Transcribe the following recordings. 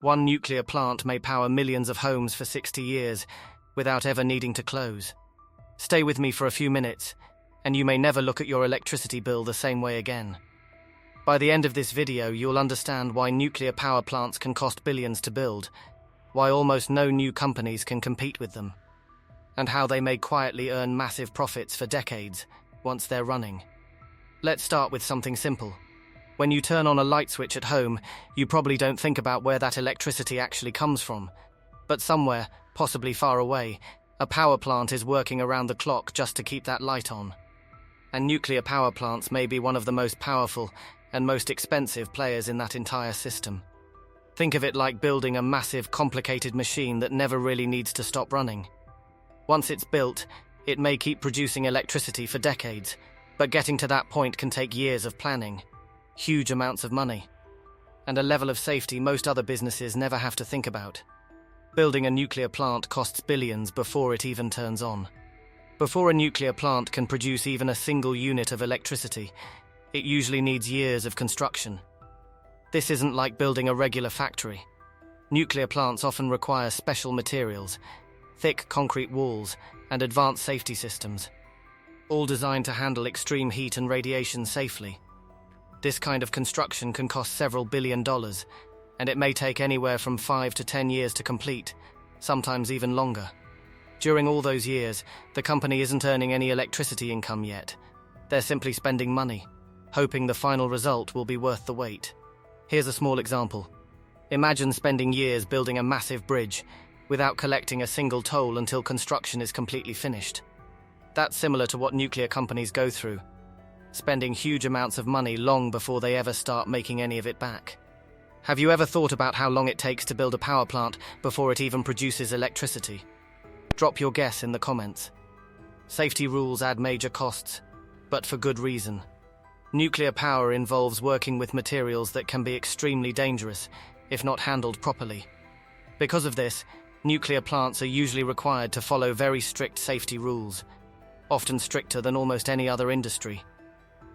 One nuclear plant may power millions of homes for 60 years without ever needing to close. Stay with me for a few minutes, and you may never look at your electricity bill the same way again. By the end of this video, you'll understand why nuclear power plants can cost billions to build, why almost no new companies can compete with them, and how they may quietly earn massive profits for decades once they're running. Let's start with something simple. When you turn on a light switch at home, you probably don't think about where that electricity actually comes from. But somewhere, possibly far away, a power plant is working around the clock just to keep that light on. And nuclear power plants may be one of the most powerful and most expensive players in that entire system. Think of it like building a massive, complicated machine that never really needs to stop running. Once it's built, it may keep producing electricity for decades, but getting to that point can take years of planning, huge amounts of money, and a level of safety most other businesses never have to think about. Building a nuclear plant costs billions before it even turns on. Before a nuclear plant can produce even a single unit of electricity, it usually needs years of construction. This isn't like building a regular factory. Nuclear plants often require special materials, thick concrete walls, and advanced safety systems, all designed to handle extreme heat and radiation safely. This kind of construction can cost several $1 billion, and it may take anywhere from 5 to 10 years to complete, sometimes even longer. During all those years, the company isn't earning any electricity income yet. They're simply spending money, hoping the final result will be worth the wait. Here's a small example. Imagine spending years building a massive bridge without collecting a single toll until construction is completely finished. That's similar to what nuclear companies go through, spending huge amounts of money long before they ever start making any of it back. Have you ever thought about how long it takes to build a power plant before it even produces electricity? Drop your guess in the comments. Safety rules add major costs, but for good reason. Nuclear power involves working with materials that can be extremely dangerous if not handled properly. Because of this, nuclear plants are usually required to follow very strict safety rules, often stricter than almost any other industry.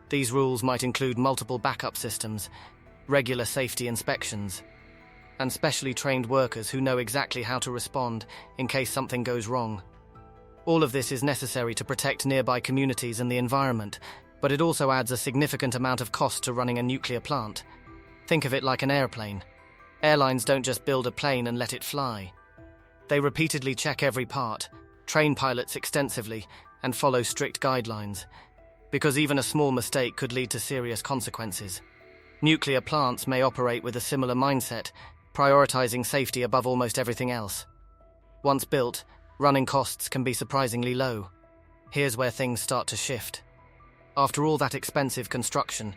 These rules might include multiple backup systems, regular safety inspections, and specially trained workers who know exactly how to respond in case something goes wrong. All of this is necessary to protect nearby communities and the environment, but it also adds a significant amount of cost to running a nuclear plant. Think of it like an airplane. Airlines don't just build a plane and let it fly. They repeatedly check every part, train pilots extensively, and follow strict guidelines, because even a small mistake could lead to serious consequences. Nuclear plants may operate with a similar mindset, prioritizing safety above almost everything else. Once built, running costs can be surprisingly low. Here's where things start to shift. After all that expensive construction,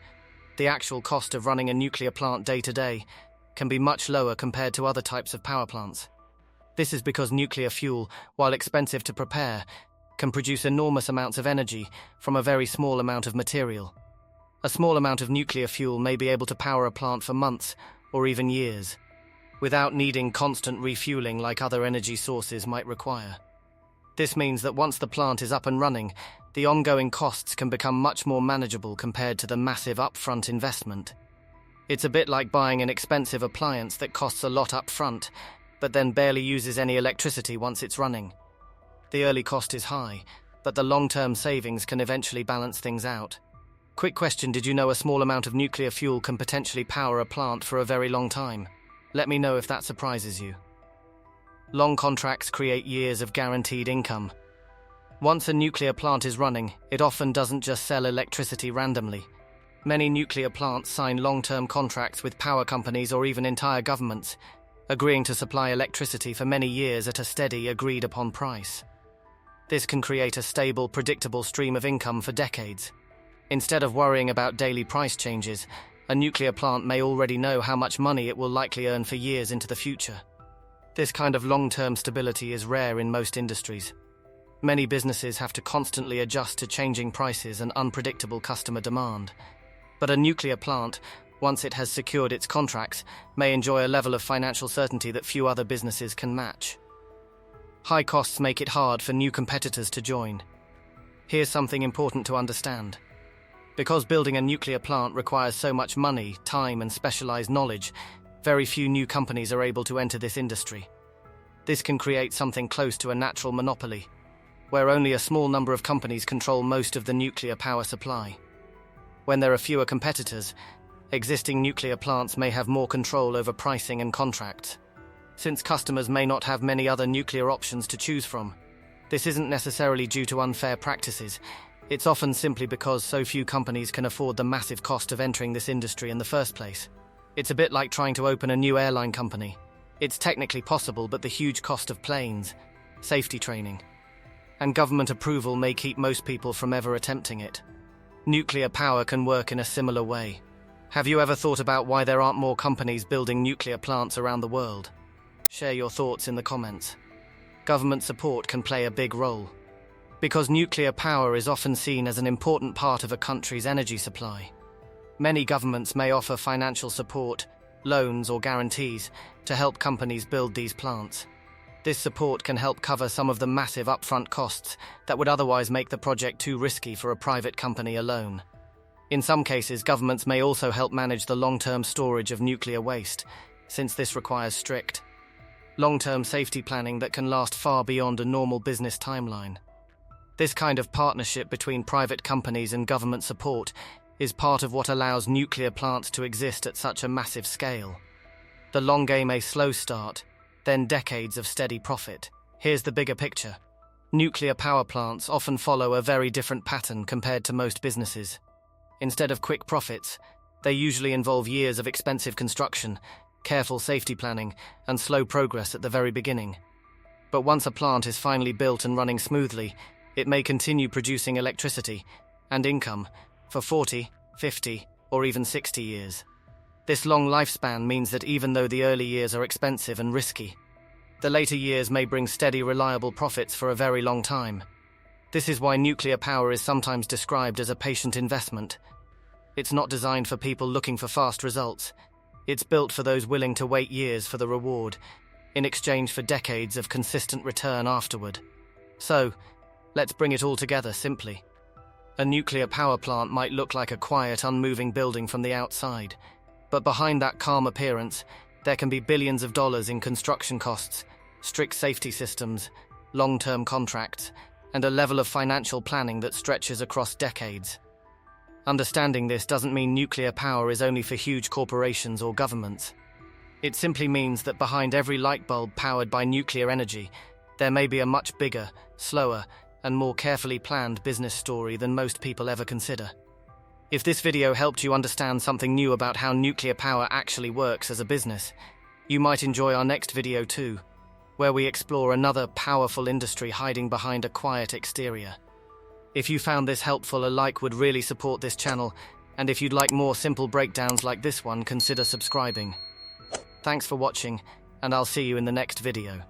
the actual cost of running a nuclear plant day to day can be much lower compared to other types of power plants. This is because nuclear fuel, while expensive to prepare, can produce enormous amounts of energy from a very small amount of material. A small amount of nuclear fuel may be able to power a plant for months or even years, without needing constant refueling like other energy sources might require. This means that once the plant is up and running, the ongoing costs can become much more manageable compared to the massive upfront investment. It's a bit like buying an expensive appliance that costs a lot up front, but then barely uses any electricity once it's running. The early cost is high, but the long-term savings can eventually balance things out. Quick question, did you know a small amount of nuclear fuel can potentially power a plant for a very long time? Let me know if that surprises you. Long contracts create years of guaranteed income. Once a nuclear plant is running, it often doesn't just sell electricity randomly. Many nuclear plants sign long-term contracts with power companies or even entire governments, agreeing to supply electricity for many years at a steady, agreed-upon price. This can create a stable, predictable stream of income for decades. Instead of worrying about daily price changes, a nuclear plant may already know how much money it will likely earn for years into the future. This kind of long-term stability is rare in most industries. Many businesses have to constantly adjust to changing prices and unpredictable customer demand. But a nuclear plant, once it has secured its contracts, may enjoy a level of financial certainty that few other businesses can match. High costs make it hard for new competitors to join. Here's something important to understand. Because building a nuclear plant requires so much money, time, and specialized knowledge, Very few new companies are able to enter this industry. This can create something close to a natural monopoly, where only a small number of companies control most of the nuclear power supply. When there are fewer competitors, existing nuclear plants may have more control over pricing and contracts. Since customers may not have many other nuclear options to choose from, this isn't necessarily due to unfair practices. It's often simply because so few companies can afford the massive cost of entering this industry in the first place. It's a bit like trying to open a new airline company. It's technically possible, but the huge cost of planes, safety training, and government approval may keep most people from ever attempting it. Nuclear power can work in a similar way. Have you ever thought about why there aren't more companies building nuclear plants around the world? Share your thoughts in the comments. Government support can play a big role, because nuclear power is often seen as an important part of a country's energy supply. Many governments may offer financial support, loans or guarantees to help companies build these plants. This support can help cover some of the massive upfront costs that would otherwise make the project too risky for a private company alone. In some cases, governments may also help manage the long-term storage of nuclear waste, since this requires strict, long-term safety planning that can last far beyond a normal business timeline. This kind of partnership between private companies and government support is part of what allows nuclear plants to exist at such a massive scale. The long game, a slow start, then decades of steady profit. Here's the bigger picture. Nuclear power plants often follow a very different pattern compared to most businesses. Instead of quick profits, they usually involve years of expensive construction, careful safety planning, and slow progress at the very beginning. But once a plant is finally built and running smoothly, it may continue producing electricity and income for 40, 50, or even 60 years. This long lifespan means that even though the early years are expensive and risky, the later years may bring steady, reliable profits for a very long time. This is why nuclear power is sometimes described as a patient investment. It's not designed for people looking for fast results. It's built for those willing to wait years for the reward, in exchange for decades of consistent return afterward. So, let's bring it all together simply. A nuclear power plant might look like a quiet, unmoving building from the outside, but behind that calm appearance, there can be billions of dollars in construction costs, strict safety systems, long-term contracts, and a level of financial planning that stretches across decades. Understanding this doesn't mean nuclear power is only for huge corporations or governments. It simply means that behind every light bulb powered by nuclear energy, there may be a much bigger, slower, and more carefully planned business story than most people ever consider. If this video helped you understand something new about how nuclear power actually works as a business, you might enjoy our next video too, where we explore another powerful industry hiding behind a quiet exterior. If you found this helpful, a like would really support this channel, and if you'd like more simple breakdowns like this one, consider subscribing. Thanks for watching, and I'll see you in the next video.